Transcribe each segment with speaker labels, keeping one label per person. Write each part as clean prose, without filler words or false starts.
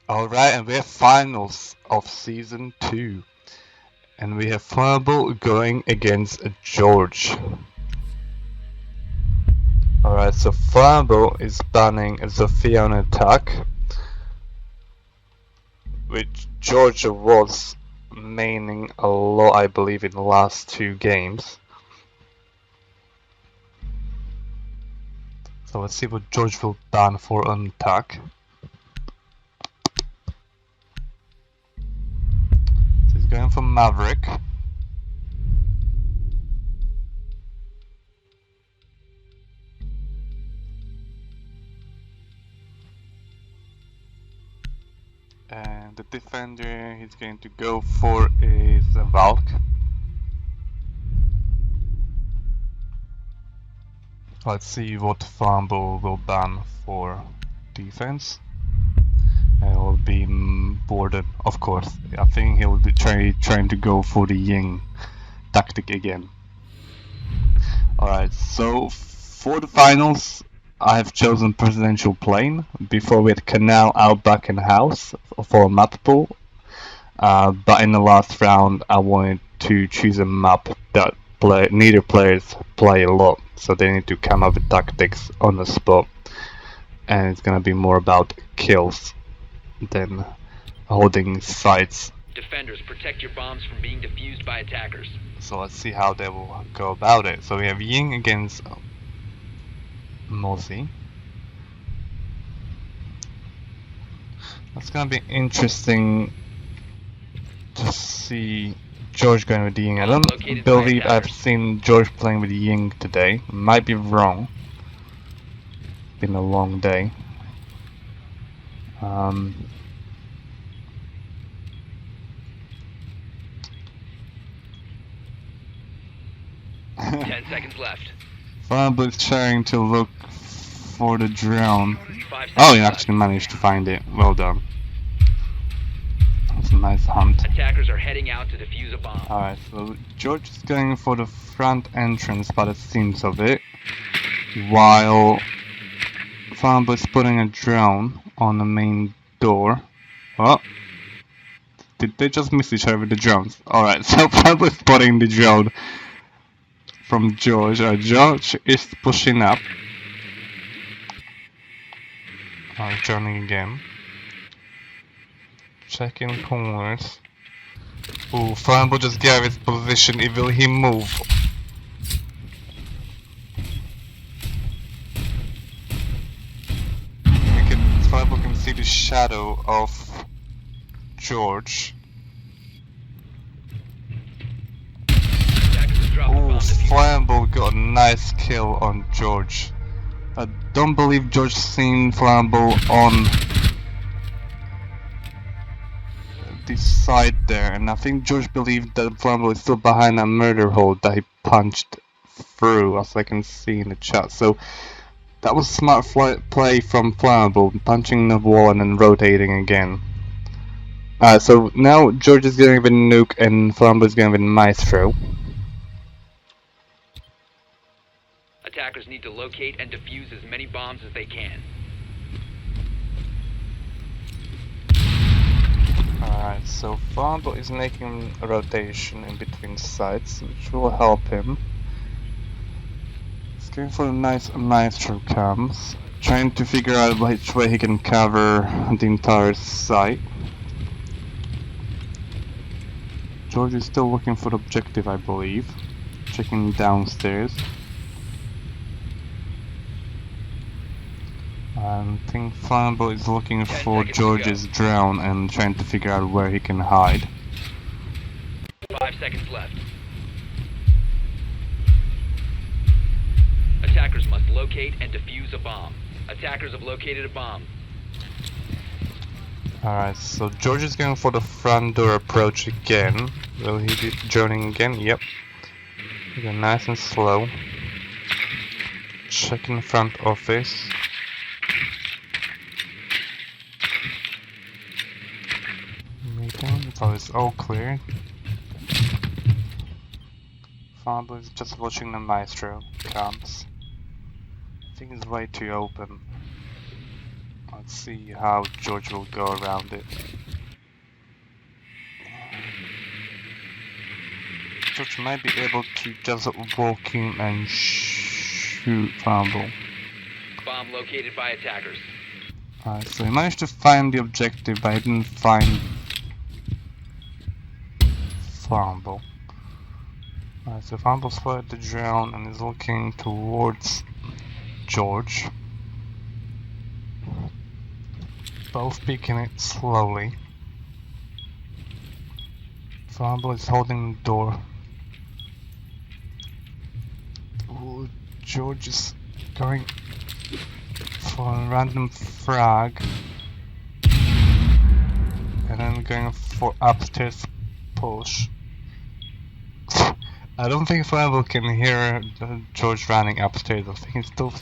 Speaker 1: Alright, and we have finals of season 2. And we have Flammable going against George. Alright, so Flammable is banning Zofia on attack, which George was maining a lot, I believe, in the last 2 games. So let's see what George will ban for on attack. So he's going for Maverick. And the defender he's going to go for is Valk. Let's see what Flambo will ban for defense. It will be Borden, of course. I think he will be trying to go for the Ying tactic again. Alright, so for the finals, I have chosen Presidential Plane. Before we had Canal, Outback and House for a map pool. But in the last round, I wanted to choose a map that neither players play a lot. So they need to come up with tactics on the spot. And it's gonna be more about kills than holding sites.
Speaker 2: Defenders, protect your bombs from being defused by attackers.
Speaker 1: So let's see how they will go about it. So we have Ying against Mozi. That's gonna be interesting to see George going with Ying. I don't believe I've seen George playing with Ying today. Might be wrong. Been a long day.
Speaker 2: 10 seconds left.
Speaker 1: Flambo is trying to look for the drone. Oh, he actually managed to find it. Well done. That's a nice hunt.
Speaker 2: Attackers are heading out to defuse a bomb.
Speaker 1: Alright, so George is going for the front entrance by the seams of it, while Flambo is putting a drone on the main door. Oh, did they just miss each other with the drones? Alright, so Flambo is putting the drone from George. George is pushing up. Joining again. Checking corners. Ooh, Flambo just gave his position. Will he move? Flambo can see the shadow of George. Ooh, Flambo got a nice kill on George. I don't believe George seen Flambo on this side there, and I think George believed that Flambo is still behind a murder hole that he punched through, as I can see in the chat. So that was smart play from Flambo, punching the wall and then rotating again. So now George is going with Nuke and Flambo is going with Maestro.
Speaker 2: Attackers need to locate and defuse as many bombs as they can.
Speaker 1: Alright, so Flambo is making a rotation in between sites, which will help him. He's going for a nice Maestro cams, trying to figure out which way he can cover the entire site. George is still looking for the objective, I believe. Checking downstairs. I think Flambo is looking for George's drone and trying to figure out where he can hide.
Speaker 2: 5 seconds left. Attackers must locate and defuse a bomb. Attackers have located a bomb.
Speaker 1: Alright, so George is going for the front door approach again. Will he be joining again? Yep. Go nice and slow. Checking front office. So it's all clear. Flambo is just watching the Maestro cams. I think it's way too open. Let's see how George will go around it. George might be able to just walk in and shoot Fumble.
Speaker 2: Bomb located by attackers.
Speaker 1: So he managed to find the objective, but he didn't find Fumble. So Fumble's spotted the drone and is looking towards George. Both peeking it slowly. Fumble is holding the door. Ooh, George is going for a random frag. And then going for upstairs push. I don't think Fumble can hear George running upstairs. I think he's still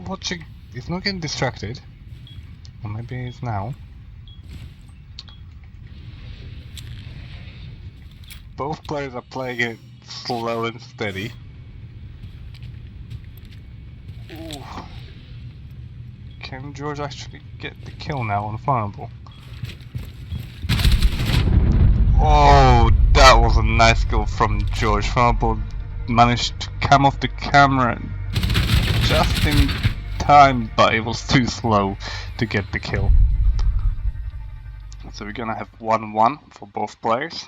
Speaker 1: watching. He's not getting distracted. Or maybe he is now. Both players are playing it slow and steady. Ooh. Can George actually get the kill now on Fumble? Oh, that was a nice kill from George. Fumble managed to come off the camera just in time, but it was too slow to get the kill. So we're gonna have 1-1 for both players.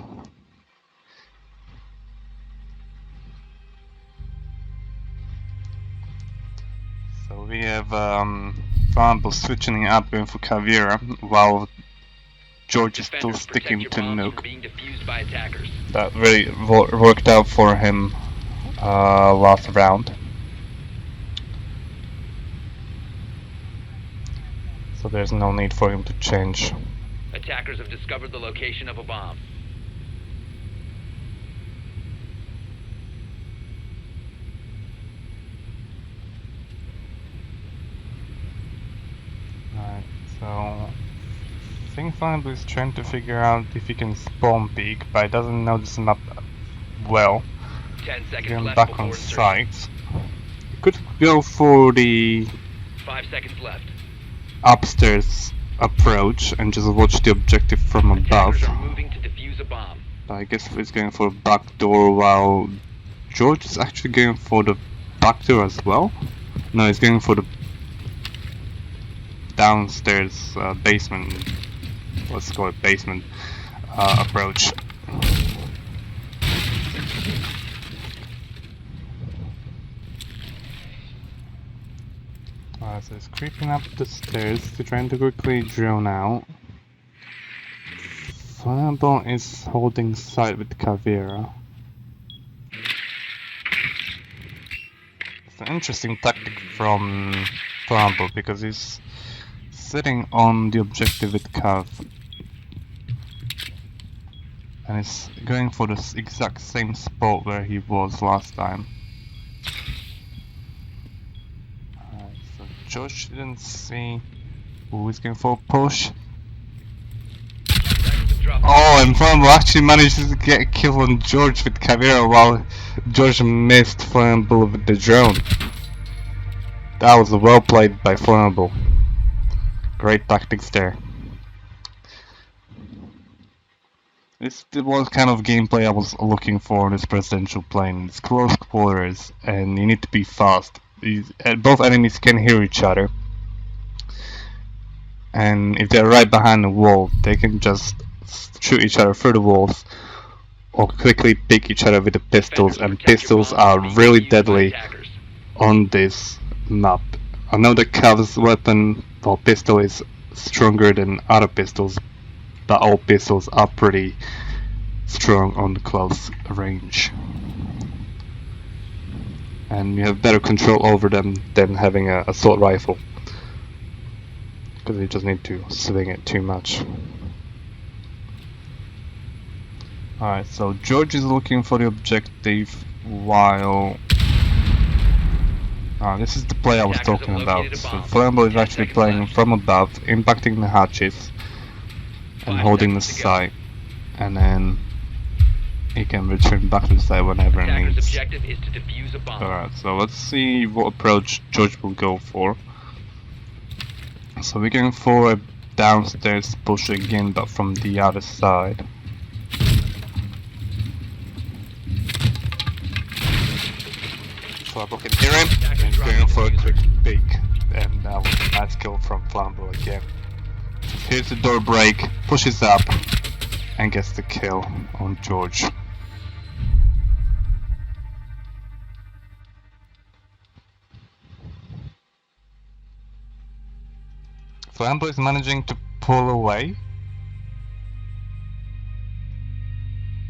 Speaker 1: So we have Fumble switching up going for Caveira, while George is still
Speaker 2: Defenders,
Speaker 1: sticking
Speaker 2: protect
Speaker 1: to
Speaker 2: your bombs
Speaker 1: Nuke.
Speaker 2: from being defused by attackers.
Speaker 1: That really worked out for him last round. So there's no need for him to change.
Speaker 2: Attackers have discovered the location of a bomb.
Speaker 1: Alright, so I think Fumble is trying to figure out if he can spawn peek, but he doesn't know this map well.
Speaker 2: 10 seconds
Speaker 1: Going
Speaker 2: left
Speaker 1: back
Speaker 2: before
Speaker 1: on
Speaker 2: insertion.
Speaker 1: site. He could go for the
Speaker 2: 5 seconds left.
Speaker 1: upstairs approach and just watch the objective from above.
Speaker 2: Attackers are moving to defuse a bomb.
Speaker 1: But I guess he's going for a back door while George is actually going for the back door as well. No, he's going for the downstairs basement. Let's call it basement approach. So he's creeping up the stairs to trying to quickly drone out. Fumble is holding side with Caveira. It's an interesting tactic from Fumble because he's sitting on the objective with Cav. And he's going for the exact same spot where he was last time. So Josh didn't see who is going for a push. Oh, and Fumble actually managed to get a kill on George with Caveira while George missed Fumble with the drone. That was well played by Fumble. Great tactics there. This was kind of gameplay I was looking for in this presidential plane. It's close quarters and you need to be fast. Both enemies can hear each other. And if they're right behind the wall, they can just shoot each other through the walls or quickly pick each other with the pistols, and pistols are really deadly on this map. I know the Cav's weapon or pistol is stronger than other pistols, but all pistols are pretty strong on close range. And you have better control over them than having an assault rifle, because you just need to swing it too much. Alright, so George is looking for the objective while... this is the play I was talking about. So Flambeau is actually playing from above, impacting the hatches and holding the site, and then he can return back to the site whenever he needs.
Speaker 2: Objective is to defuse a bomb.
Speaker 1: Alright, so let's see what approach George will go for. So we're going for a downstairs push again, but from the other side. Flambeau can hear him, and going for a quick peek, and that was a nice kill from Flambeau again. Here's the door break, pushes up, and gets the kill on George. Flambeau is managing to pull away.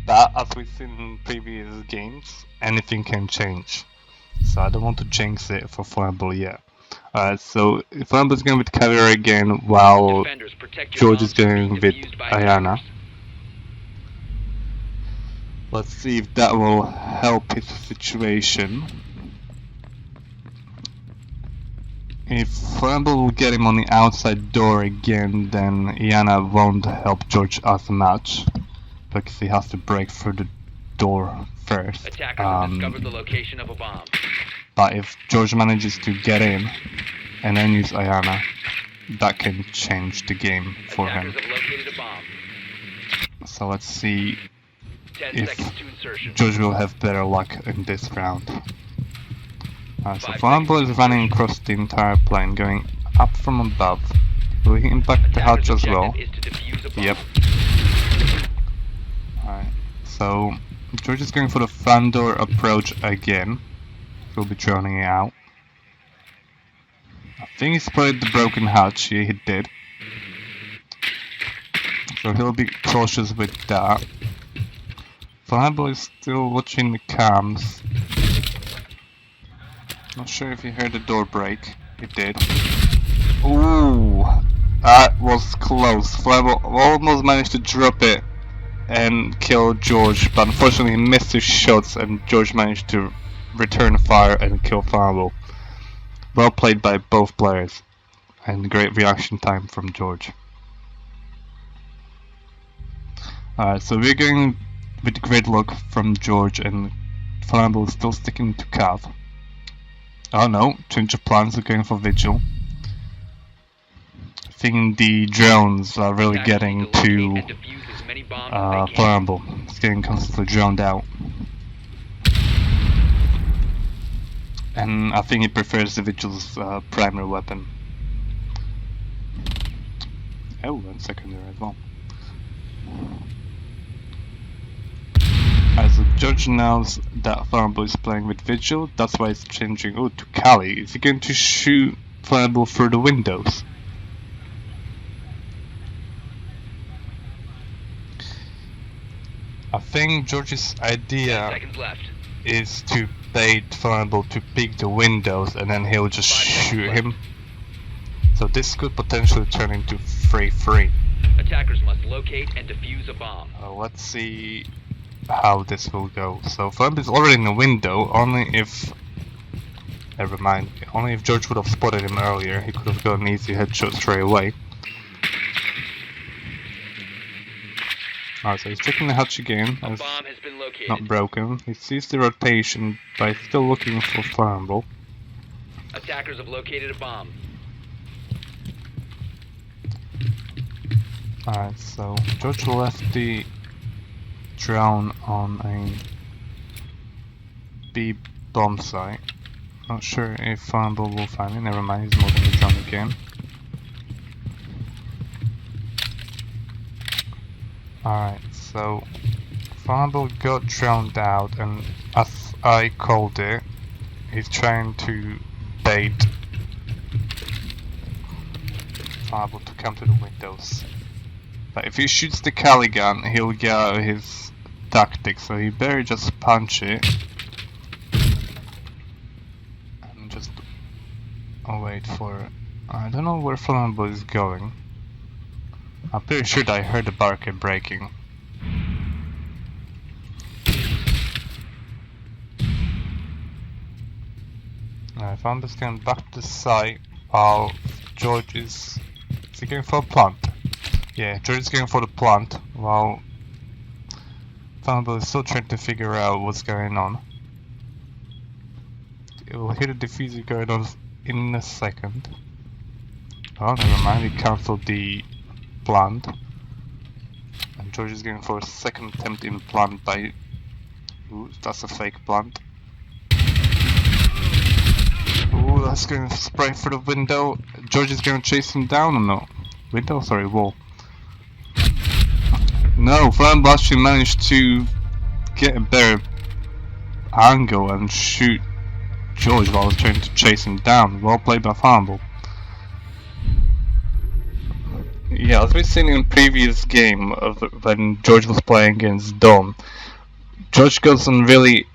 Speaker 1: But as we've seen in previous games, anything can change. So I don't want to jinx it for Flambeau yet. So Flambeau is going with Caviar again, while
Speaker 2: Defenders, protect your
Speaker 1: George is
Speaker 2: bombs from being
Speaker 1: going with
Speaker 2: defused by
Speaker 1: Ayana.
Speaker 2: attackers.
Speaker 1: Let's see if that will help his situation. If Flambeau will get him on the outside door again, then Ayana won't help George as much, because he has to break through the door first.
Speaker 2: Attackers have discovered the location of a bomb.
Speaker 1: But if George manages to get in and then use Ayana, that can change the game for him.
Speaker 2: Attackers have located a bomb.
Speaker 1: So let's see
Speaker 2: 10
Speaker 1: if
Speaker 2: seconds to insertion.
Speaker 1: George will have better luck in this round. So
Speaker 2: 5
Speaker 1: Flambeau
Speaker 2: seconds
Speaker 1: is
Speaker 2: to
Speaker 1: running
Speaker 2: insertion.
Speaker 1: across the entire plane, going up from above. Will he impact the hatch
Speaker 2: Attackers'
Speaker 1: as well?
Speaker 2: objective is to defuse a bomb.
Speaker 1: Yep. Alright, so George is going for the front door approach again. He'll be droning it out. I think he spotted the broken hatch, yeah he did. So he'll be cautious with that. Flambeau is still watching the cams. Not sure if he heard the door break. He did. Ooh! That was close. Flambeau almost managed to drop it and kill George, but unfortunately he missed his shots and George managed to return fire and kill Flambeau. Well played by both players, and great reaction time from George. Alright, so we're going with great luck from George, and Flambeau is still sticking to Cav. Oh no, change of plans, we're going for Vigil. I think the drones are really
Speaker 2: Attackers
Speaker 1: getting
Speaker 2: need locate
Speaker 1: to
Speaker 2: and defuse as many bombs as they can.
Speaker 1: Flambeau. It's getting constantly drowned out. And I think he prefers the Vigil's primary weapon. Oh, and secondary as well. As George knows that Flambeau is playing with Vigil, that's why he's changing to Kali. Is he going to shoot Flambeau through the windows? I think George's
Speaker 2: 10
Speaker 1: idea
Speaker 2: seconds left.
Speaker 1: is to bait Flambeau to peek the windows and then he'll just
Speaker 2: 5 seconds
Speaker 1: shoot
Speaker 2: left.
Speaker 1: him. So this could potentially turn into 3-3.
Speaker 2: Attackers must locate and defuse a bomb.
Speaker 1: Let's see how this will go. So Flambeau is already in the window, only if... Never mind, only if George would have spotted him earlier, he could have got an easy headshot straight away. Alright, so he's checking the hatch again.
Speaker 2: A
Speaker 1: It's
Speaker 2: bomb has been located.
Speaker 1: not broken. He sees the rotation, but he's still looking for Flambeau.
Speaker 2: Attackers have located a bomb.
Speaker 1: Alright, so George left the drone on a B bomb site. Not sure if Flambeau will find it. Never mind, he's moving the drone again. Alright, so Flambeau got drowned out, and as I called it, he's trying to bait Flambeau to come to the windows. But if he shoots the Kali gun, he'll get out of his tactics, so he better just punch it. And just wait for... I don't know where Flambeau is going. I'm pretty sure that I heard the barricade breaking. Flambeau's going back to the site while George is... Is he going for a plant? Yeah, George is going for the plant while Flambeau is still trying to figure out what's going on. We'll hear the diffuser going on in a second. Oh, never mind, he cancelled the plant. And George is going for a second attempt in plant by... Ooh, that's a fake plant. Ooh, that's going to spray through the window. George is going to chase him down or no? Window? Sorry, wall. No, Flambo actually managed to get a better angle and shoot George while I was trying to chase him down. Well played by Flambo. Yeah, as we've seen in previous game of when George was playing against Dom, George goes on really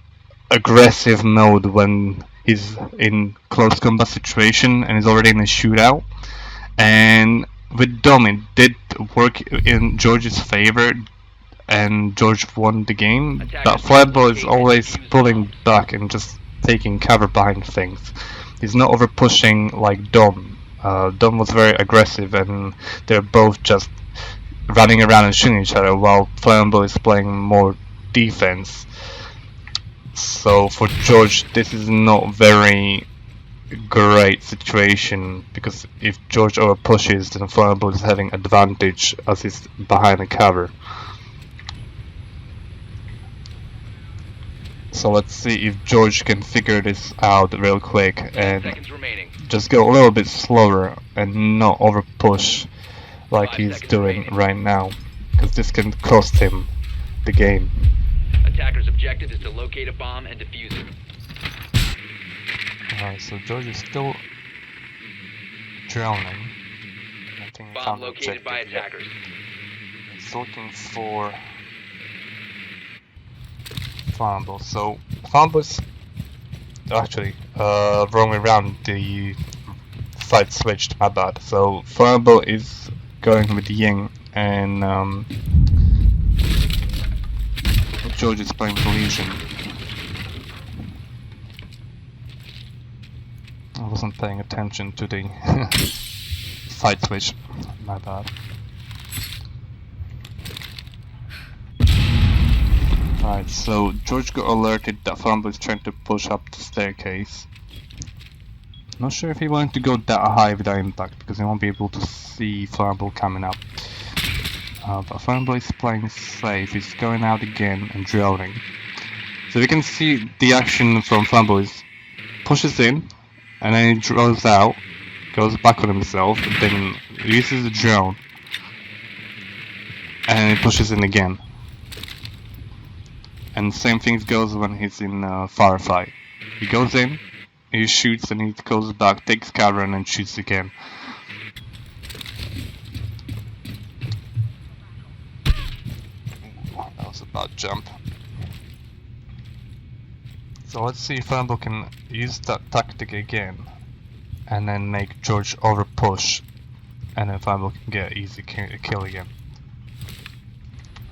Speaker 1: aggressive mode when he's in close combat situation and is already in a shootout. And with Dom, it did work in George's favor, and George won the game. But Flatball is always pulling back and just taking cover behind things. He's not over pushing like Dom. Dom was very aggressive, and they're both just running around and shooting each other, while Flambeau is playing more defense. So for George, this is not very great situation, because if George over pushes, then Flambeau is having advantage as he's behind the cover. So let's see if George can figure this out real quick and just go a little bit slower and not over push like he's doing right now, because this can cost him the game.
Speaker 2: Attacker's objective is to locate a bomb and defuse it.
Speaker 1: Alright, so George is still drowning. I think he
Speaker 2: Bomb
Speaker 1: found the
Speaker 2: located by
Speaker 1: objective yet.
Speaker 2: attackers.
Speaker 1: He's looking for Flambeau. So Flambeau's actually wrong way around, the side switched, my bad. So Flambeau is going with Ying, and George is playing Collision. I wasn't paying attention to the side switch, my bad. Right, so George got alerted that Flambeau is trying to push up the staircase. Not sure if he wanted to go that high with that impact, because he won't be able to see Flambeau coming up. But Flambeau is playing safe. He's going out again and drilling. So we can see the action from Flambeau is pushes in, and then he draws out, goes back on himself, and then uses the drone, and he pushes in again. And same thing goes when he's in firefight. He goes in, he shoots, and he goes back, takes cover, and then shoots again. That was a bad jump. So let's see if Flambeau can use that tactic again, and then make George over push, and then Flambeau can get easy kill again.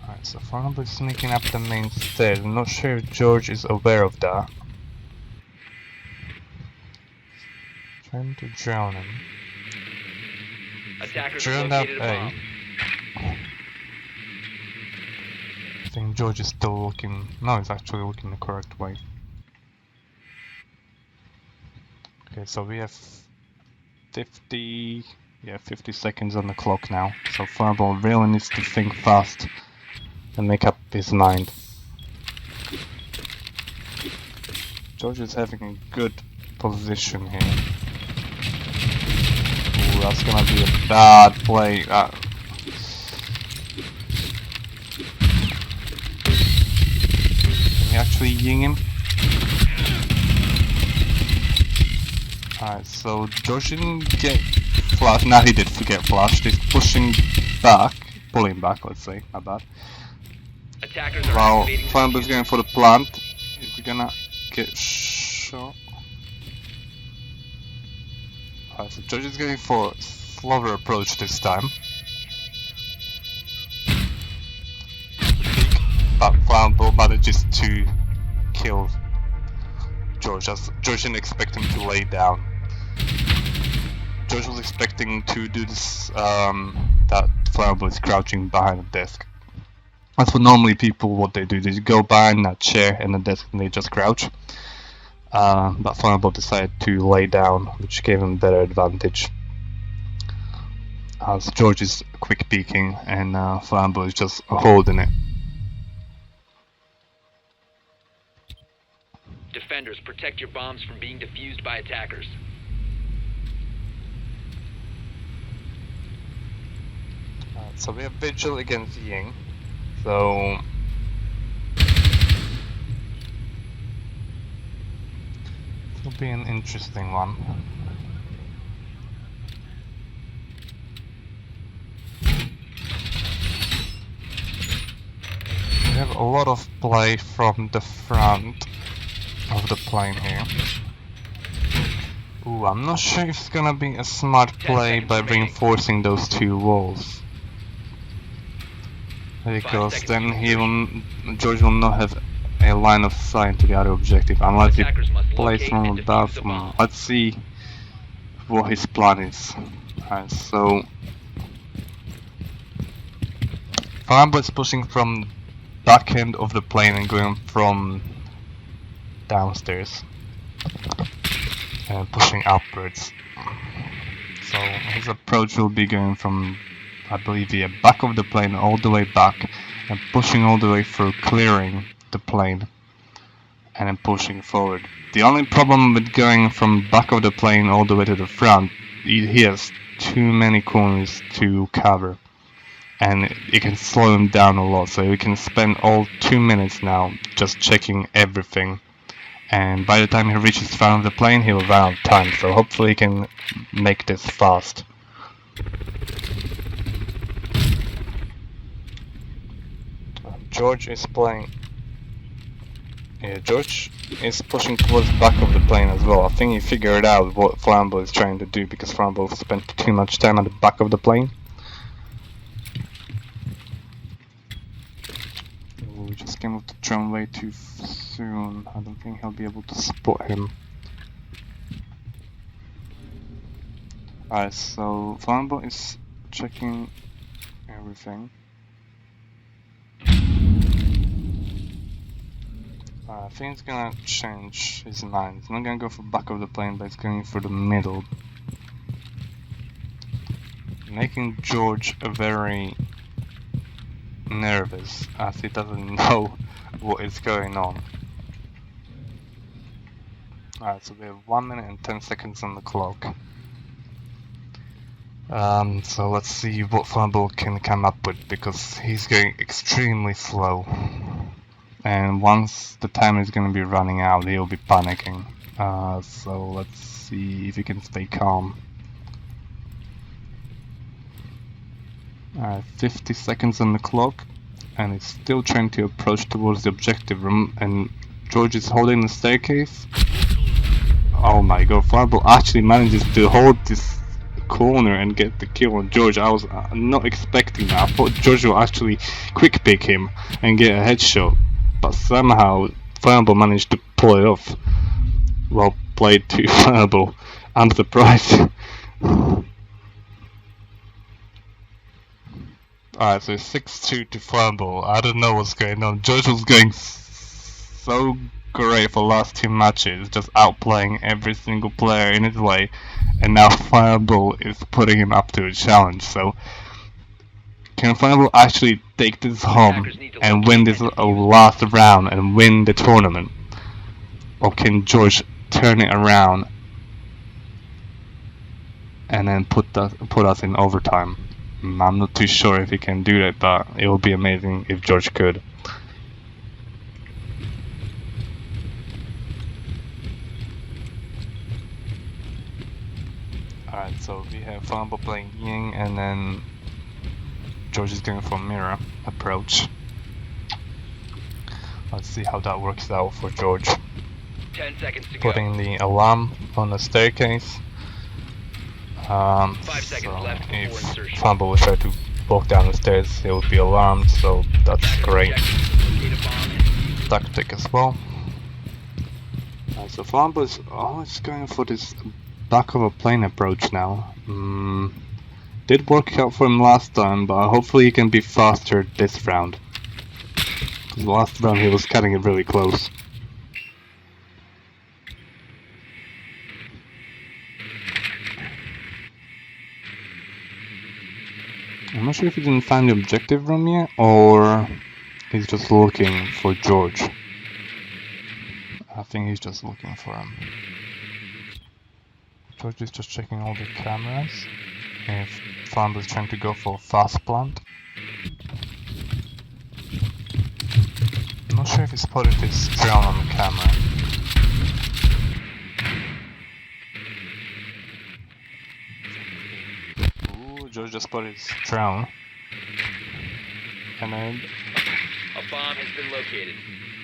Speaker 1: Alright, so Flambeau is sneaking up the main stairs. I'm not sure if George is aware of that. Trying to drown him.
Speaker 2: Attackers
Speaker 1: Drowned up
Speaker 2: located a
Speaker 1: A.
Speaker 2: bomb.
Speaker 1: I think George is still looking. No, he's actually looking the correct way. Okay, so we have 50 seconds on the clock now. So Flambeau really needs to think fast and make up his mind. George is having a good position here. Ooh, that's gonna be a bad play. Can he actually ying him? Alright, so George didn't get flash. Now he did get flashed. He's pushing back, pulling back, let's say, my bad.
Speaker 2: Attackers are
Speaker 1: While
Speaker 2: activating the
Speaker 1: Flambeau's
Speaker 2: diffuser.
Speaker 1: going for the plant, is he gonna get shot? Alright, so George is going for a slower approach this time. But Flambeau manages to kill George, as George didn't expect him to lay down. George was expecting to do this, that Flambeau is crouching behind a desk. That's what normally people, what they do, they go behind that chair and the desk and they just crouch. But Flambeau decided to lay down, which gave him better advantage. as George is quick peeking and Flambeau is just holding it.
Speaker 2: Defenders, protect your bombs from being defused by attackers.
Speaker 1: So we have Vigil against Ying. So it'll be an interesting one. We have a lot of play from the front of the plane here. Ooh, I'm not sure if it's gonna be a smart play by reinforcing those two walls. Because then George will not have a line of sight to the other objective unless he plays from above. Let's see what his plan is. Alright, so Flambeau is pushing from back end of the plane and going from downstairs and pushing upwards. So his approach will be going from, I believe, the back of the plane all the way back and pushing all the way through, clearing the plane and then pushing forward. The only problem with going from back of the plane all the way to the front, he has too many corners to cover and it can slow him down a lot, so we can spend all 2 minutes now just checking everything, and by the time he reaches front of the plane he will run out of time, so hopefully he can make this fast. George is playing. Yeah, George is pushing towards the back of the plane as well. I think he figured out what Flambeau is trying to do because Flambeau spent too much time at the back of the plane. We just came off the drone way too soon. I don't think he'll be able to spot him. Alright, so Flambeau is checking everything. I think it's gonna change his mind. It's not gonna go for back of the plane, but it's going for the middle. Making George very nervous as he doesn't know what is going on. Alright, so we have 1 minute and 10 seconds on the clock. So let's see what Flambeau can come up with because he's going extremely slow. And once the time is going to be running out, he'll be panicking. So let's see if he can stay calm. 50 seconds on the clock, and he's still trying to approach towards the objective room, and George is holding the staircase. Oh my god, Flambeau actually manages to hold this corner and get the kill on George. I was not expecting that. I thought George will actually quick pick him and get a headshot. But somehow Flambeau managed to pull it off. Well played to Flambeau. I'm surprised. Alright, so 6-2 to Flambeau. I don't know what's going on. George was going so great for the last 2 matches, just outplaying every single player in his way. And now Flambeau is putting him up to a challenge. So can Flambeau actually take this home and win this last round and win the tournament? Or can George turn it around and then put us in overtime? I'm not too sure if he can do that, but it would be amazing if George could. Alright, so we have Flambeau playing Ying and then George is going for mirror approach. Let's see how that works out for George.
Speaker 2: 10 seconds to
Speaker 1: Putting the alarm on the staircase.
Speaker 2: 5 seconds
Speaker 1: So
Speaker 2: left before
Speaker 1: if
Speaker 2: insertion.
Speaker 1: Flambeau will try to walk down the stairs, he will be alarmed, so that's great tactic as well. So Flambeau is always going for this back of a plane approach now. Did work out for him last time, but hopefully he can be faster this round. Because last round he was cutting it really close. I'm not sure if he didn't find the objective room yet, or he's just looking for George. I think he's just looking for him. George is just checking all the cameras. If Flambo is trying to go for a fast plant. I'm not sure if he spotted his drone on the camera. Ooh, George just spotted his drone. And then
Speaker 2: A bomb has been located.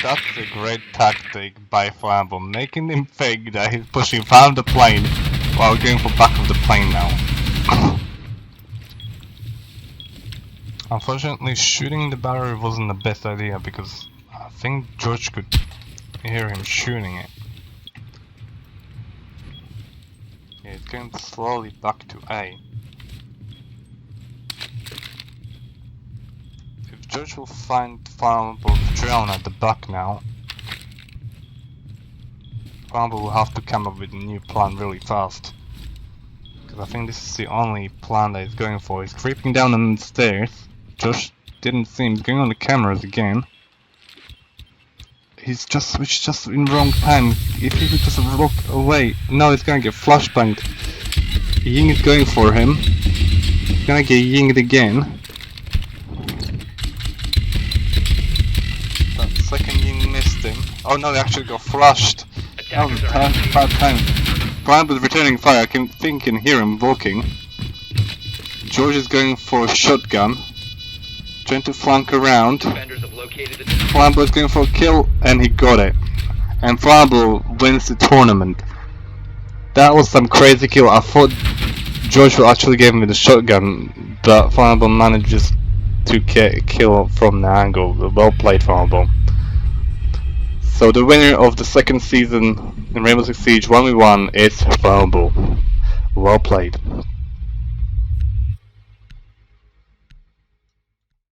Speaker 1: that's a great tactic by Flambo, making him think that he's pushing from the plane while going for back of the plane now. Unfortunately, shooting the battery wasn't the best idea because I think George could hear him shooting it. Yeah, it's going slowly back to A. If George will find Flambo's drone at the back now, Flambo will have to come up with a new plan really fast. Because I think this is the only plan that he's going for. He's creeping down on the stairs. Josh didn't see him. He's going on the cameras again. He's just switched just in wrong time. If he could just look away. No, he's gonna get flashbanged. Ying is going for him. He's gonna get yinged again. That second ying missed him. Oh no, he actually got flashed. That was a bad time. Brian was returning fire. I can think and hear him walking. George is going for a shotgun. Trying to flank around.
Speaker 2: Defenders have located the
Speaker 1: Flambo is going for a kill, and he got it. And Flambo wins the tournament. That was some crazy kill. I thought George would actually give him with the shotgun, but Flambo manages to get a kill from the angle. Well played, Flambo. So the winner of the second season in Rainbow Six Siege 1v1 is Flambo. Well played.